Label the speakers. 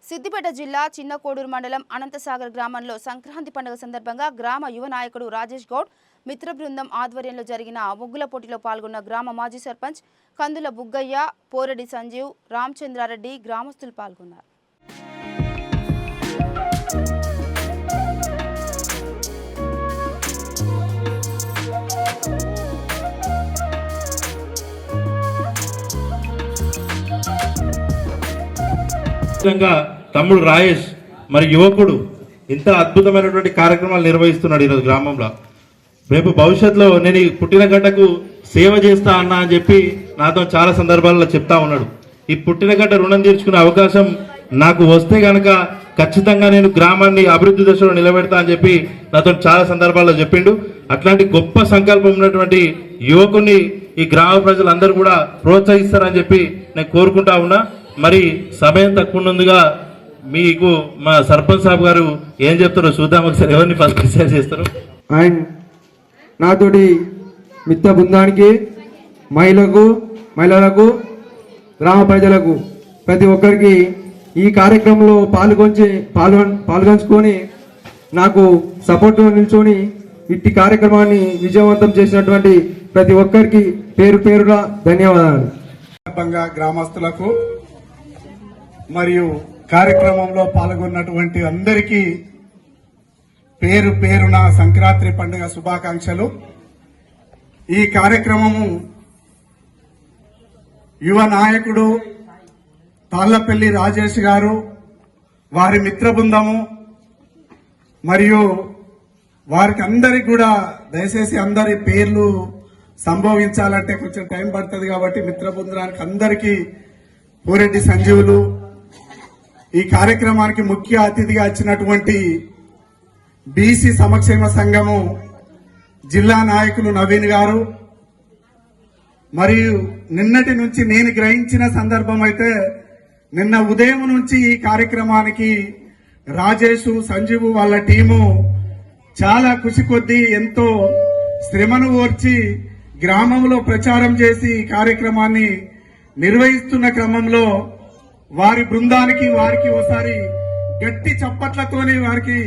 Speaker 1: సిద్దిపేట జిల్లా చిన్నకోడూరు మండలం అనంతసాగర్ గ్రామంలో సంక్రాంతి పండుగ సందర్భంగా గ్రామ యువ నాయకుడు రాజేష్ గౌడ్ మిత్ర బృందం ఆధ్వర్యంలో జరిగిన ముగ్గుల పోటీలో పాల్గొన్న గ్రామ మాజీ సర్పంచ్ కందుల బుగ్గయ్య, పోరెడ్డి సంజీవ్, రామచంద్రారెడ్డి గ్రామస్తులు పాల్గొన్నారు.
Speaker 2: తమ్ముడు రాయేష్ మరి యువకుడు ఇంత అద్భుతమైనటువంటి కార్యక్రమాలు నిర్వహిస్తున్నాడు ఈరోజు గ్రామంలో. రేపు భవిష్యత్తులో నేను ఈ పుట్టిన గడ్డకు సేవ చేస్తా అన్నా అని చెప్పి నాతో చాలా సందర్భాల్లో చెప్తా ఉన్నాడు. ఈ పుట్టిన గడ్డ రుణం తీర్చుకునే అవకాశం నాకు వస్తే కనుక ఖచ్చితంగా నేను గ్రామాన్ని అభివృద్ధి దశలో నిలబెడతా అని చెప్పి నాతో చాలా సందర్భాల్లో చెప్పిండు. అట్లాంటి గొప్ప సంకల్పం ఉన్నటువంటి యువకుని ఈ గ్రామ ప్రజలందరూ కూడా ప్రోత్సహిస్తారని చెప్పి నేను కోరుకుంటా ఉన్నా. మరి సమయం తక్కువ ఉన్నందుగా మీకు మా సర్పంచ్ సాబ్ గారు ఏం చెప్తారో చూద్దాం. ఒకసారి ఎవరిని ఫస్ట్ క్రిటిసైజ్ చేస్తారు.
Speaker 3: అండ్ నాతోటి మిత్ర బృందానికి, మహిళలకు, గ్రామ ప్రజలకు ప్రతి ఒక్కరికి ఈ కార్యక్రమంలో పాల్గొంచుకొని నాకు సపోర్ట్గా నిల్చొని ఇట్టి కార్యక్రమాన్ని విజయవంతం చేసినటువంటి ప్రతి ఒక్కరికి పేరు పేరుగా ధన్యవాదాలు.
Speaker 4: గ్రామస్తులకు మరియు కార్యక్రమంలో పాల్గొన్నటువంటి అందరికీ పేరు పేరున సంక్రాంతి పండుగ శుభాకాంక్షలు. ఈ కార్యక్రమము యువ నాయకుడు తాళ్లపల్లి రాజేష్ గారు, వారి మిత్ర బృందము మరియు వారికి అందరికి కూడా దయచేసి అందరి పేర్లు సంభవించాలంటే కొంచెం టైం పడుతుంది కాబట్టి మిత్ర బృందానికి అందరికీ పోరెడ్డి సంజీవులు, ఈ కార్యక్రమానికి ముఖ్య అతిథిగా వచ్చినటువంటి బీసీ సంక్షేమ సంఘము జిల్లా నాయకులు నవీన్ గారు, మరియు నిన్నటి నుంచి నేను గ్రహించిన సందర్భం అయితే నిన్న ఉదయం నుంచి ఈ కార్యక్రమానికి రాజేష్, సంజీవు వాళ్ళ టీము చాలా కృషి కొద్దీ ఎంతో శ్రమను ఓర్చి గ్రామంలో ప్రచారం చేసి ఈ కార్యక్రమాన్ని నిర్వహిస్తున్న క్రమంలో వారి బృందానికి వారికి ఒకసారి గట్టి చప్పట్లతోనే వారికి